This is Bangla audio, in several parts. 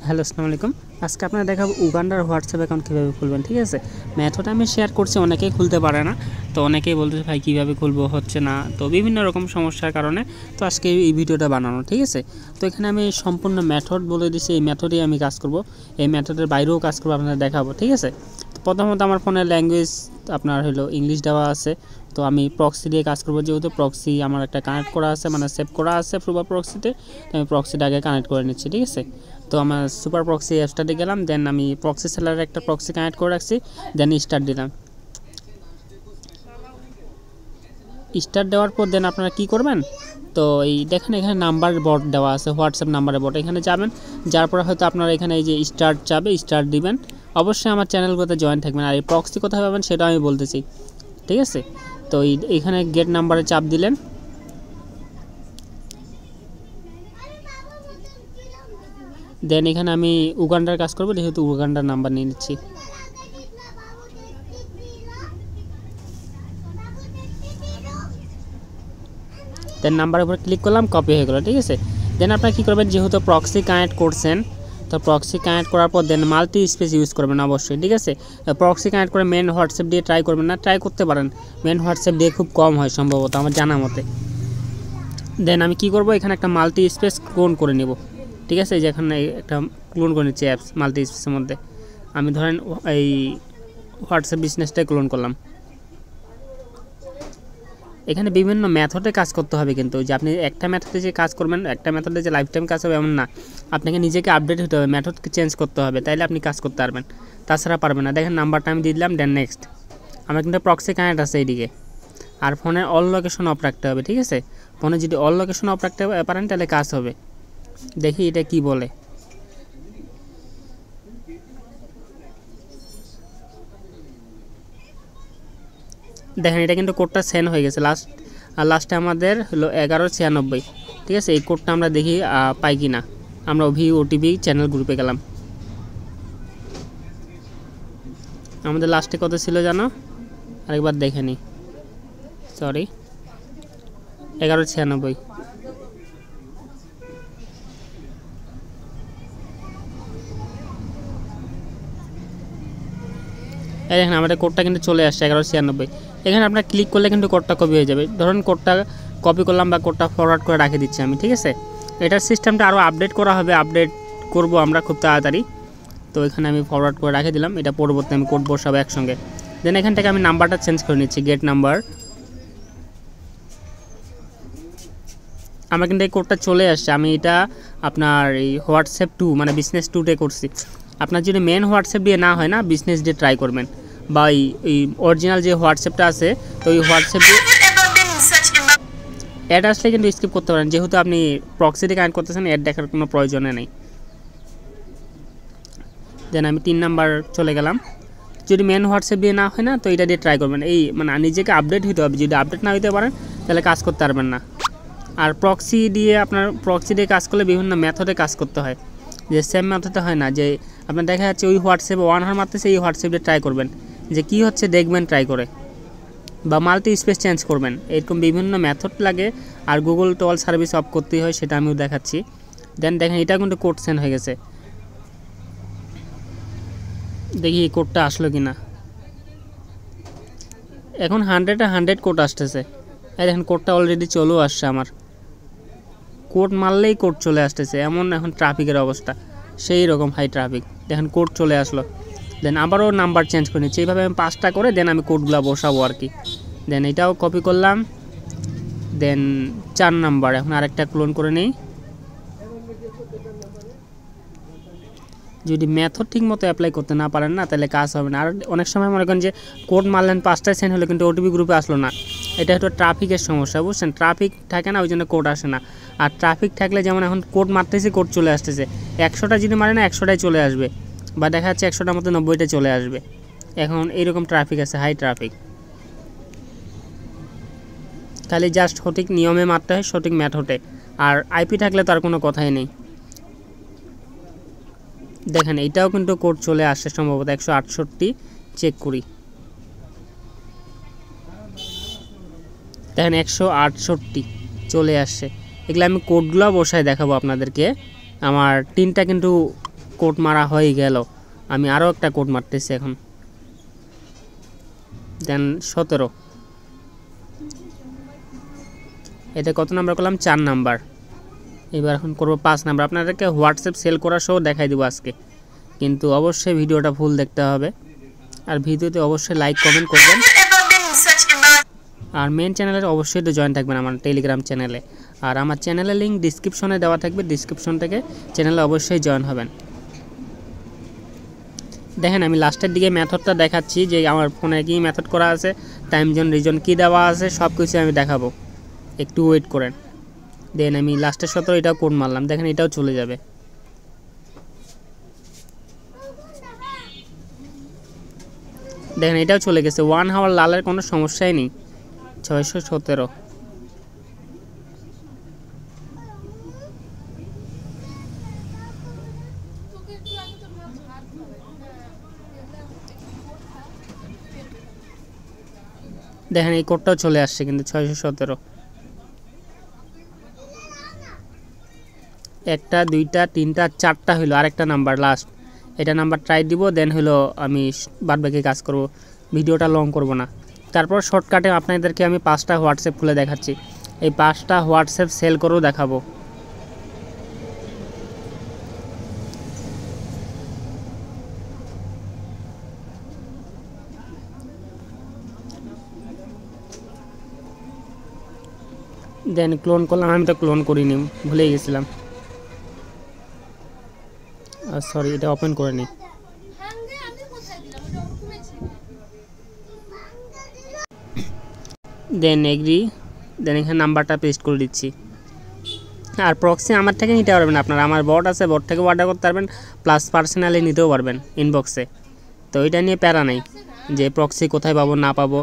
হ্যালো, আসসালামু আলাইকুম। আজকে আপনারা দেখাবো উগান্ডার হোয়াটসঅ্যাপ অ্যাকাউন্ট কীভাবে খুলবেন। ঠিক আছে, মেথড আমি শেয়ার করছি, অনেকেই খুলতে পারে না। তো অনেকেই বলতেছে ভাই কীভাবে খুলবো, হচ্ছে না। তো বিভিন্ন রকম সমস্যার কারণে তো আজকে এই ভিডিওটা বানানো। ঠিক আছে, তো এখানে আমি সম্পূর্ণ মেথড বলে দিচ্ছি, এই মেথডেই আমি কাজ করব, এই মেথডের বাইরেও কাজ করবো, আপনাদের দেখাবো। ঠিক আছে, তো প্রথমত আমার ফোনের ল্যাঙ্গুয়েজ আপনার হলো ইংলিশ দেওয়া আছে। তো আমি প্রক্সি দিয়ে কাজ করবো, যেহেতু প্রক্সি আমার একটা কানেক্ট করা আছে, মানে সেভ করা আছে সুপার প্রক্সিতে। আমি প্রক্সিটা আগে কানেক্ট করে নিচ্ছি। ঠিক আছে, তো আমার সুপার প্রক্সি অ্যাপসটাতে গেলাম, দেন আমি প্রক্সি সেলারের একটা প্রক্সি কানেক্ট করে রাখছি, দেন স্টার্ট দিলাম। স্টার্ট দেওয়ার পর দেন আপনারা কী করবেন, তো এই দেখেন এখানে নাম্বার বট দেওয়া আছে, হোয়াটসঅ্যাপ নাম্বারের বট। এখানে যাবেন, যার পরে হয়তো আপনারা এখানে এই যে স্টার্ট চাবে, স্টার্ট দিবেন। অবশ্যই আমার চ্যানেলগুলোতে জয়েন থাকবেন। আর এই প্রক্সি কোথায় পাবেন সেটাও আমি বলতেছি। ঠিক আছে, তো এইখানে গেট নাম্বারে চাপ দিলেন। দেন এখানে আমি উগান্ডার কাজ করবো, যেহেতু উগান্ডার নাম্বার নিয়ে নিচ্ছি। দেন নাম্বারের উপর ক্লিক করলাম, কপি হয়ে গেলো। ঠিক আছে, দেন আপনারা কী করবেন, যেহেতু প্রক্সি কানেক্ট করছেন, তো প্রক্সি কানেক্ট করার পর দেন মাল্টি স্পেস ইউজ করবেন অবশ্যই। ঠিক আছে, প্রক্সি কানেক্ট করে মেন হোয়াটসঅ্যাপ দিয়ে ট্রাই করবেন না, ট্রাই করতে পারেন, মেন হোয়াটসঅ্যাপ দিয়ে খুব কম হয় সম্ভবত, আমার জানা মতে। দেন আমি কি করব, এখানে একটা মাল্টি স্পেস ক্লোন করে নেব। ঠিক আছে, যে এখানে একটা ক্লোন করে নিচ্ছি অ্যাপস মাল্টি স্পেসের মধ্যে। আমি ধরেন এই হোয়াটসঅ্যাপ বিজনেসটাই ক্লোন করলাম। এখানে বিভিন্ন মেথডে কাজ করতে হবে, কিন্তু যে আপনি একটা মেথডে যে কাজ করবেন, একটা মেথডে যে লাইফ টাইম কাজ হবে এমন না। আপনাকে নিজেকে আপডেট হতে হবে, মেথডকে চেঞ্জ করতে হবে, তাইলে আপনি কাজ করতে পারবেন, তাছাড়া পারবেন না। দেখেন নাম্বারটা আমি দিয়ে দিলাম, দেন নেক্সট। আমার কিন্তু প্রক্সি কানেক্ট আছে এইদিকে। আর ফোনের অল লোকেশন অফ রাখতে হবে। ঠিক আছে, ফোনে যদি অল লোকেশন অফ রাখতে পারেন তাহলে কাজ হবে। দেখি এটা কি বলে। দেখেন এটা কিন্তু কোডটা সেন্ড হয়ে গেছে, লাস্টে আমাদের হলো 1196। ঠিক আছে, এই কোডটা আমরা দেখি পাই কি না। আমরা ওটিপি চ্যানেল গ্রুপে গেলাম। আমাদের লাস্টে কত ছিল জানো, আরেকবার দেখে নিই, সরি, 1196। এই দেখেন আমাদের কোডটা কিন্তু চলে আসছে 1196। এখানে আপনার ক্লিক করলে কিন্তু কোডটা কপি হয়ে যাবে। ধরুন কোডটা কপি করলাম বা কোডটা ফরওয়ার্ড করে রাখে দিচ্ছি আমি। ঠিক আছে, এটার সিস্টেমটা আরও আপডেট করা হবে, আপডেট করব আমরা খুব তাড়াতাড়ি। তো এখানে আমি ফরওয়ার্ড করে রাখে দিলাম, এটা পরবর্তী আমি কোড বসাবো একসঙ্গে। দেন এখান থেকে আমি নাম্বারটা চেঞ্জ করে নিচ্ছি, গেট নাম্বার। আমার কিন্তু এই কোডটা চলে আসছে। আমি এটা আপনার এই হোয়াটসঅ্যাপ 2 মানে বিজনেস 2-তে করছি। আপনার যদি মেন হোয়াটসঅ্যাপ দিয়ে না হয় না, বিজনেস দিয়ে ট্রাই করবেন, বা এই অরিজিনাল যে হোয়াটসঅ্যাপটা আছে, তো ওই হোয়াটসঅ্যাপ দিয়ে অ্যাড আসলে কিন্তু স্কিপ করতে পারেন, যেহেতু আপনি প্রক্সিতে কানেক্ট করতেছেন, অ্যাড দেখার কোনো প্রয়োজনে নেই। দেন আমি 3 নাম্বার চলে গেলাম। যদি মেন হোয়াটসঅ্যাপ দিয়ে না হয় না, তো এটা দিয়ে ট্রাই করবেন। এই মানে নিজেকে আপডেট হতে হবে, যদি আপডেট না হতে পারেন তাহলে কাজ করতে পারবেন না। আর প্রক্সি দিয়ে কাজ করলে বিভিন্ন মেথডে কাজ করতে হয়, যে সেম মেথডে হয় না, যে আপনার দেখা যাচ্ছে ওই হোয়াটসঅ্যাপে 1 হার মারতেছে, এই হোয়াটসঅ্যাপে ট্রাই করবেন যে কি হচ্ছে দেখবেন ট্রাই করে, বা মাল্টি স্পেস চেঞ্জ করবেন। এরকম বিভিন্ন মেথড লাগে। আর গুগল টল সার্ভিস অফ করতেই হয়, সেটা আমিও দেখাচ্ছি। দেন দেখেন এটা কিন্তু কোড সেন্ড হয়ে গেছে। দেখি এই কোডটা আসলো কি না। এখন 100 কোড আসতেছে। এই দেখেন কোডটা অলরেডি চলেও আসছে। আমার কোড মারলেই কোড চলে আসতেছে, এমন এখন ট্রাফিকের অবস্থা, সেই রকম হাই ট্রাফিক। দেখেন কোড চলে আসলো। দেন আবারও নাম্বার চেঞ্জ করে নিচ্ছি, এইভাবে আমি 5টা করে দেন আমি কোডগুলো বসাবো আর কি। দেন এটাও কপি করলাম। দেন 4 নাম্বার, এখন আরেকটা ক্লোন করে নিই। যদি মেথড ঠিক মতো অ্যাপ্লাই করতে না পারেন না, তাহলে কাজ হবে না। আর অনেক সময় মনে করেন যে কোড মারলেন 5টায় সেন্ড হলো, কিন্তু ওটিপি গ্রুপে আসলো না। এটা হয়তো ট্রাফিকের সমস্যা, বুঝছেন, ট্রাফিক থাকে না, ওই জন্য কোড আসে না। আর ট্রাফিক থাকলে যেমন এখন কোড মারতেছে, কোড চলে আসতেছে। 100টা যদি মারে না, 100টাই চলে আসবে, বা দেখা যাচ্ছে 100টার মধ্যে 90টা চলে আসবে। এখন এইরকম ট্রাফিক আছে, হাই ট্রাফিক। খালি জাস্ট সঠিক নিয়মে মারতে হয়, সঠিক মেথডে। আর আইপি থাকলে তো আর কোনো কথাই নেই। দেখেন এইটাও কিন্তু কোড চলে আসছে সম্ভবত 168। চেক করি, দেখেন 168 চলে আসছে। এগুলো আমি কোডগুলো বসায় দেখাবো আপনাদেরকে। আমার 3টা কিন্তু কোড মারা হয়ে গেল, আমি আরও একটা কোড মারতেছি এখন। দেন 17, এটা কত নাম্বার করলাম? 4 নাম্বার। এবার এখন করবো 5 নাম্বার। আপনাদেরকে হোয়াটসঅ্যাপ সেল করা সহ দেখাই দেবো আজকে, কিন্তু অবশ্যই ভিডিওটা ফুল দেখতে হবে, আর ভিডিওতে অবশ্যই লাইক কমেন্ট করবেন, আর মেন চ্যানেলের অবশ্যই তো জয়েন থাকবেন আমার টেলিগ্রাম চ্যানেলে, আর আমার চ্যানেলের লিঙ্ক ডিসক্রিপশনে দেওয়া থাকবে, ডিসক্রিপশন থেকে চ্যানেলে অবশ্যই জয়েন হবেন। দেখেন আমি লাস্টের দিকে মেথডটা দেখাচ্ছি, যে আমার ফোনে কী মেথড করা আছে, টাইম জোন রিজন কী দেওয়া আছে, সব কিছু আমি দেখাবো, একটু ওয়েট করেন। দেন আমি লাস্টের 17 এটাও কোড মারলাম, দেখেন এটাও চলে যাবে। দেখেন এটাও চলে গেছে, 1 আওয়ার লালের কোনো সমস্যাই নেই। 617, দেখেন এই কোডটাও চলে আসছে কিন্তু 617। 1টা 2টা 3টা 4টা হইলো, আরেকটা নাম্বার লাস্ট, এটা নাম্বার ট্রাই দিব, দেন হলো আমি বাদবাকি কাজ করব, ভিডিওটা লং করব না। তারপর শর্টকাটে আপনাদেরকে আমি 5টা হোয়াটসঅ্যাপ খুলে দেখাচ্ছি, এই 5টা হোয়াটসঅ্যাপ সেল করেও দেখাবো। দেন ক্লোন করলাম, আমি তো ক্লোন করিনি, ভুলে গেছিলাম, সরি এটা ওপেন করে নিই। দেন এগ্রি, দেন এখানে নাম্বারটা পেস্ট করে দিচ্ছি। আর প্রক্সি আমার থেকে নিতে পারবেন আপনারা, আমার বট আছে, বট থেকে অর্ডার করতে পারবেন, প্লাস পার্সোনালি নিতেও পারবেন ইনবক্সে। তো এটা নিয়ে প্যারা নাই যে প্রক্সি কোথায় পাবো না পাবো,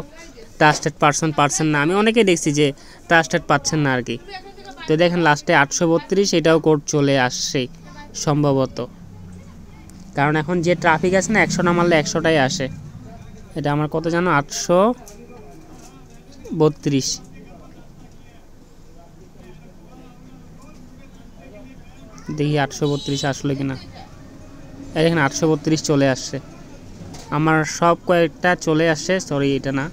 ট্রাস্টেড পাচ্ছেন না, আমি অনেকেই দেখছি যে ট্রাস্টেড পাচ্ছেন না আর কি। তো দেখেন লাস্টে 832 এটাও কোড চলে আসছে সম্ভবত, কারণ এখন যে ট্রাফিক আছে না 100 না মারলে 100টাই আসে। এটা আমার কত জানো? 832। দেখি 832 আসলে কিনা। এই দেখেন 832 চলে আসছে, আমার সব কয়েকটা চলে আসছে, সরি এটা না।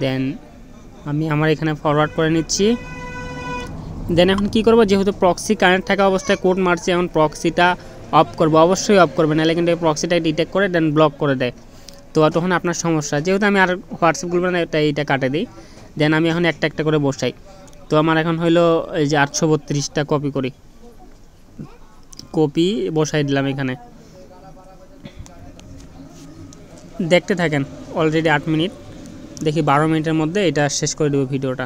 দেন আমি আমার এখানে ফরওয়ার্ড করে নিচ্ছি। দেন এখন কি করব, যেহেতু প্রক্সি কানেক্ট থাকা অবস্থায় কোড মারছি, এখন প্রক্সিটা অফ করব, অবশ্যই অফ করবে, নাহলে কিন্তু প্রক্সিটা ডিটেক্ট করে দেন ব্লক করে দেয়, তো তখন আপনার সমস্যা। যেহেতু আমি আর হোয়াটসঅ্যাপ গ্রুপে না, এইটা কাটে দিই। দেন আমি এখন একটা একটা করে বসাই। তো আমার এখন হইলো এই যে 832টা কপি করি, কপি বসাই দিলাম এখানে। দেখতে থাকেন, অলরেডি 8 মিনিট, দেখি 12 মিনিটের মধ্যে এটা শেষ করে দেবো ভিডিওটা।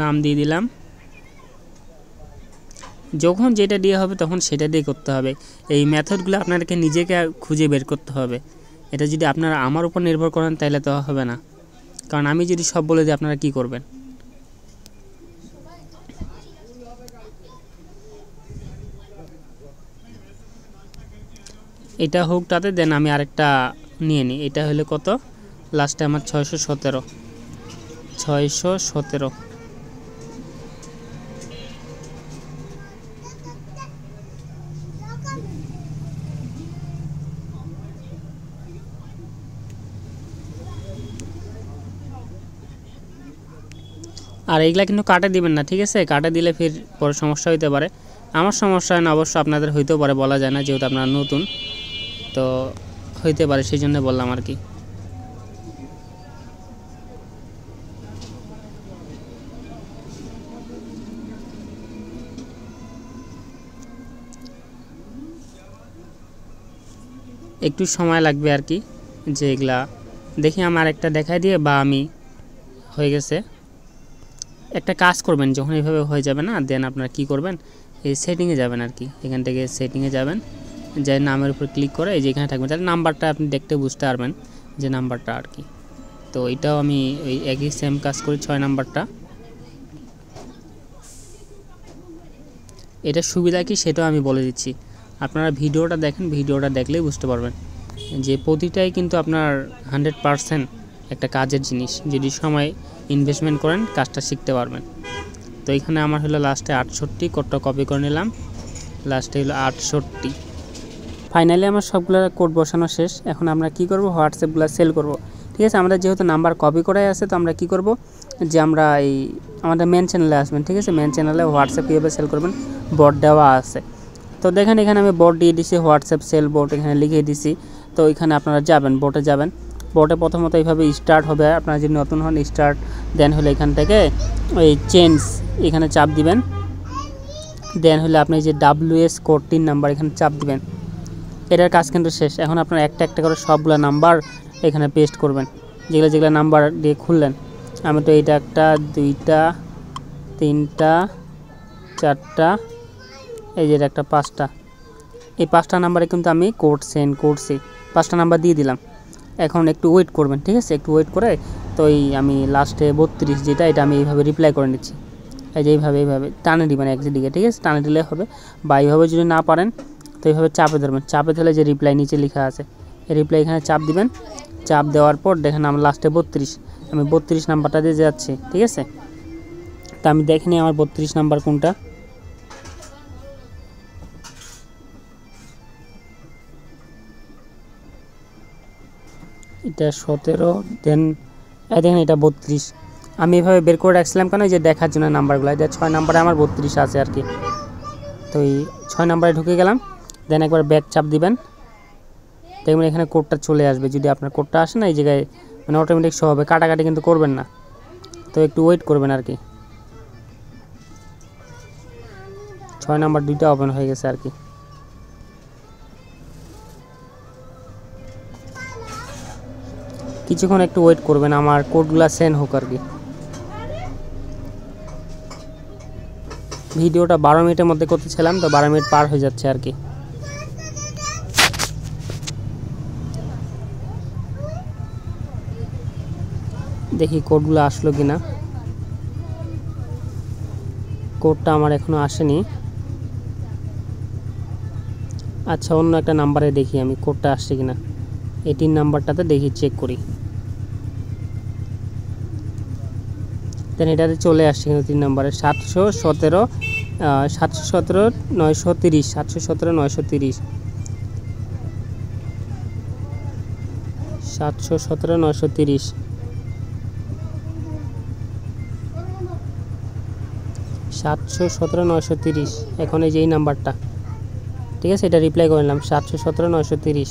নাম দিয়ে দিলাম, যখন যেটা দিয়ে হবে তখন সেটা দিয়ে করতে হবে। এই মেথডগুলো আপনাদেরকে নিজেকে খুঁজে বের করতে হবে, এটা যদি আপনারা আমার উপর নির্ভর করেন তাহলে তো হবে না, কারণ আমি যদি সব বলে দিই আপনারা কি করবেন। এটা হোক তাতে, দেন আমি আরেকটা নিয়ে নিই। এটা হলো কত? লাস্টে আমার 617। আর এইগুলা কিন্তু কাটে দিবেন না, ঠিক আছে? কাটে দিলে ফির পরে সমস্যা হইতে পারে। আমার সমস্যা হয় না, অবশ্য আপনাদের হইতেও পারে, বলা যায় না, যেহেতু আপনারা নতুন তো হইতে পারে, সেই জন্য বললাম আর কি। একটু সময় লাগবে আর কি, যে এগুলা দেখি আমার একটা দেখাই দিয়ে, বা আমি হয়ে গেছে। একটা কাজ করবেন, যখন এইভাবে হয়ে যাবে না, দেন আপনারা কি করবেন, এই সেটিংয়ে যাবেন আর কি, এখান থেকে সেটিংয়ে যাবেন, যে নামের উপর ক্লিক করে এই যে এখানে থাকবেন, তাহলে নাম্বারটা আপনি দেখতে বুঝতে পারবেন যে নাম্বারটা আর কি। তো এটাও আমি ওই একই সেম কাজ করি, 6 নাম্বারটা। এটা সুবিধা কি সেটাও আমি বলে দিচ্ছি, আপনারা ভিডিওটা দেখেন, ভিডিওটা দেখলেই বুঝতে পারবেন যে প্রতিটাই কিন্তু আপনার 100% একটা কাজের জিনিস, যদি সময় ইনভেস্টমেন্ট করেন কাজটা শিখতে পারবেন। তো এখানে আমার হলো লাস্টে 68, কোডটা কপি করে নিলাম, লাস্টে হলো 68। ফাইনালি আমার সবগুলো কোড বসানো শেষ। এখন আমরা কি করব, হোয়াটসঅ্যাপগুলো সেল করব। ঠিক আছে, আমাদের যেহেতু নাম্বার কপি করাই আছে, তো আমরা কি করব যে আমরা এই আমাদের মেন চ্যানেলে আসবেন। ঠিক আছে, মেন চ্যানেলে হোয়াটসঅ্যাপ কীভাবে সেল করবেন বট দেওয়া আছে। তো দেখেন এখানে আমি বট দিয়ে দিছি, হোয়াটসঅ্যাপ সেল বট এখানে লিখে দিছি। তো এখানে আপনারা যাবেন, বোটে যাবেন। বোটে প্রথমত এইভাবে স্টার্ট হবে, আপনারা যদি নতুন হন স্টার্ট, দেন হলে এখান থেকে ওই চেঞ্জ এখানে চাপ দিবেন। দেন হলে আপনি যে WS কোড 3 নাম্বার এখানে চাপ দিবেন। এটার কাজ কিন্তু শেষ। এখন আপনারা একটা একটা করে সবগুলো নাম্বার এখানে পেস্ট করবেন, যেগুলো নাম্বার দিয়ে খুললেন। আমি তো এইটা 1, 2, 3, 4, এই যে একটা 5টা, এই 5টা নাম্বারে কিন্তু আমি কোড সেন্ড করছি, 5টা নাম্বার দিয়ে দিলাম। এখন একটু ওয়েট করবেন। ঠিক আছে, একটু ওয়েট করে তো এই আমি লাস্টে 32 যেটা, এটা আমি এইভাবে রিপ্লাই করে নিচ্ছি। এই যে এইভাবে টানে দিবেন একদিকে। ঠিক আছে, টানে দিলে হবে, বা এইভাবে যদি না পারেন তো এইভাবে চাপে ধরবেন। চাপে ধরলে যে রিপ্লাই নিচে লেখা আছে, এই রিপ্লাই এখানে চাপ দিবেন। চাপ দেওয়ার পর দেখেন আমার লাস্টে 32, আমি 32 নাম্বারটা দিয়ে যাচ্ছি। ঠিক আছে, তা আমি দেখিনি আমার 32 নাম্বার কোনটা। এটা 17, দেন দেখেন এটা 32। আমি এভাবে বের করে রাখছিলাম কেন, যে দেখার জন্য নাম্বারগুলো। এটা 6 নাম্বারে আমার 32 আছে আর কি। তো এই 6 নাম্বারে ঢুকে গেলাম। দেন একবার ব্যাক চাপ দিবেন, দেখবেন এখানে কোডটা চলে আসবে। যদি আপনার কোডটা আসে না, এই জায়গায় মানে অটোমেটিক শো হবে, কাটাকাটি কিন্তু করবেন না। তো একটু ওয়েট করবেন আর কি। 6 নাম্বার 2টা ওপেন হয়ে গেছে আর কি। কিছুক্ষণ একটু ওয়েট করবেন, আমার কোডগুলো সেন্ড হোক আর কি। ভিডিওটা 12 মিনিটের মধ্যে করতেছিলাম, তো 12 মিনিট পার হয়ে যাচ্ছে আর কি। দেখি কোডগুলো আসলো কিনা। কোডটা আমার এখনো আসেনি। আচ্ছা, অন্য একটা নাম্বারে দেখি আমি কোডটা আসছে কিনা। 18 নাম্বারটাতে দেখি, চেক করি। দেন এটাতে চলে আসছে কিন্তু 3 নাম্বারে 717 930 717 930 717 930 717 930। এখন এই যে এই নাম্বারটা, ঠিক আছে, এটা রিপ্লাই করে নিলাম 717 930।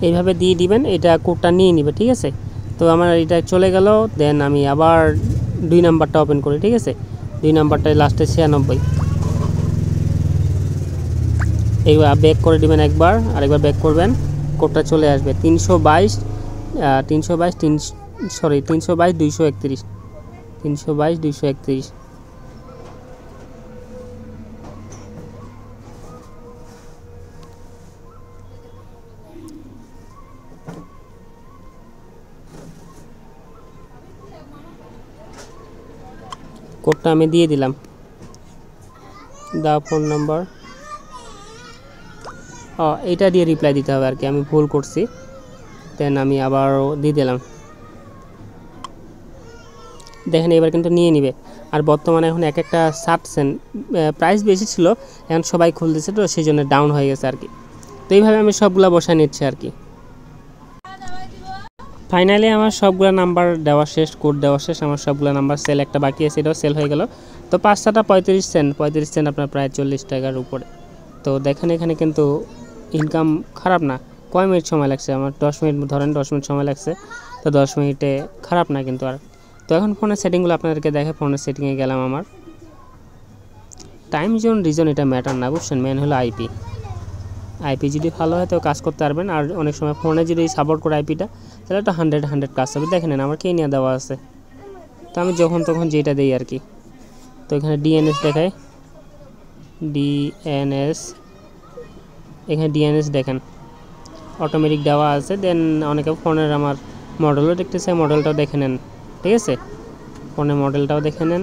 এইভাবে দিয়ে দিবেন, এটা কোডটা নিয়ে নেবে। ঠিক আছে, তো আমার এটা চলে গেল। দেন আমি আবার 2 নাম্বারটা ওপেন করি। ঠিক আছে, 2 নাম্বারটায় লাস্টে 96। এইবার ব্যাক করে দিবেন একবার, আরেকবার ব্যাক করবেন, কোডটা চলে আসবে 322 231 322 231। কোডটা আমি দিয়ে দিলাম। দা ফোন নাম্বার, এইটা দিয়ে রিপ্লাই দিতে হবে আর কি, আমি ভুল করছি। দেন আমি আবার দিয়ে দিলাম। দেখেন এবার কিন্তু নিয়ে নিবে। আর বর্তমানে এখন একটা 60 সেন্ট প্রাইস বেশি ছিল, এখন সবাই খুলতেছে, তো সেই জন্য ডাউন হয়ে গেছে আর কি। তো এইভাবে আমি সবগুলা বসায় নিচ্ছি আর কি। ফাইনালি আমার সবগুলো নাম্বার দেওয়া শেষ, কোড দেওয়া শেষ। আমার সবগুলো নাম্বার সেল, একটা বাকি আছে, এটাও সেল হয়ে গেল। তো 5টাটা 35 সেন্ট আপনার প্রায় 40 টাকার উপরে। তো দেখেন এখানে কিন্তু ইনকাম খারাপ না। কয় মিনিট সময় লাগছে আমার, 10 মিনিট ধরেন, 10 মিনিট সময় লাগছে। তো 10 মিনিটে খারাপ না কিন্তু। আর তো এখন ফোনের সেটিংগুলো আপনাদেরকে দেখে, ফোনের সেটিংয়ে গেলাম। আমার টাইম জোন রিজন এটা ম্যাটার না, বুঝছেন, মেন হলো আইপি যদি ভালো হয় তো কাজ করতে পারবেন। আর অনেক সময় ফোনে যদি সাপোর্ট করে আইপিটা, তাহলে একটা 100 কাজ হবে। দেখেন আমার কে নিয়ে দেওয়া আছে, তো আমি যখন তখন যেটা দিই আর কি। তো এখানে ডিএনএস দেখায়, এখানে ডিএনএস দেখেন অটোমেটিক দেওয়া আছে। দেন অনেকে ফোনের আমার মডেলও দেখতে চাই, মডেলটাও দেখে নেন। ঠিক আছে, ফোনের মডেলটাও দেখে নেন।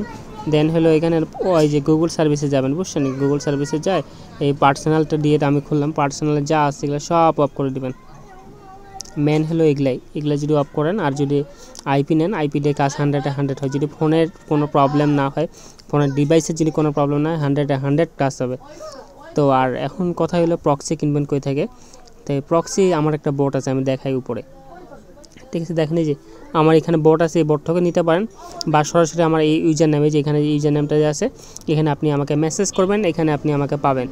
দেন হলো এখানে ওই যে গুগল সার্ভিসে যাবেন, বুঝছেন? গুগল সার্ভিসে যায় এই পার্সোনালটা দিয়ে আমি খুললাম, পার্সোনালে যা আছে এগুলো সব অফ করে দেবেন। মেন হলো এগুলা যদি অফ করেন, আর যদি আইপি নেন, আইপি দিয়ে কাজ 100-100 হয়। যদি ফোনের কোনো প্রবলেম না হয়, ফোনের ডিভাইসের যদি কোনো প্রবলেম না হয়, 100-100 কাজ হবে। তো আর এখন কথা হলো প্রক্সি কিনবেন কই থেকে। তো প্রক্সি আমার একটা বোট আছে, আমি দেখাই উপরে, ঠিক আছে? দেখেন এই যে আমার এখানে বোট আছে, এই বোট থেকে নিতে পারেন, বা সরাসরি আমার এই ইউজার নেমে, যে এখানে ইউজার নেমটা যে আছে এখানে আপনি আমাকে মেসেজ করবেন, এখানে আপনি আমাকে পাবেন।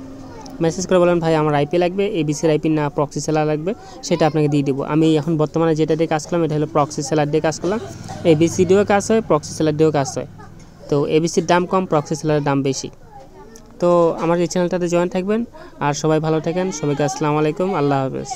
মেসেজ করে বলেন ভাই আমার আইপি লাগবে, এবিসির আইপি না প্রক্সি সেলার লাগবে, সেটা আপনাকে দিয়ে দেবো। আমি এখন বর্তমানে যেটা দিয়ে কাজ করলাম এটা হলো প্রক্সি সেলার দিয়ে কাজ করলাম। এবিসি দিয়েও কাজ হয়, প্রক্সি সেলার দিয়েও কাজ হয়। তো এবিসির দাম কম, প্রক্সি সেলারের দাম বেশি। তো আমার এই চ্যানেলটাতে জয়েন থাকবেন, আর সবাই ভালো থাকেন। সবাইকে আসসালামু আলাইকুম, আল্লাহ হাফেজ।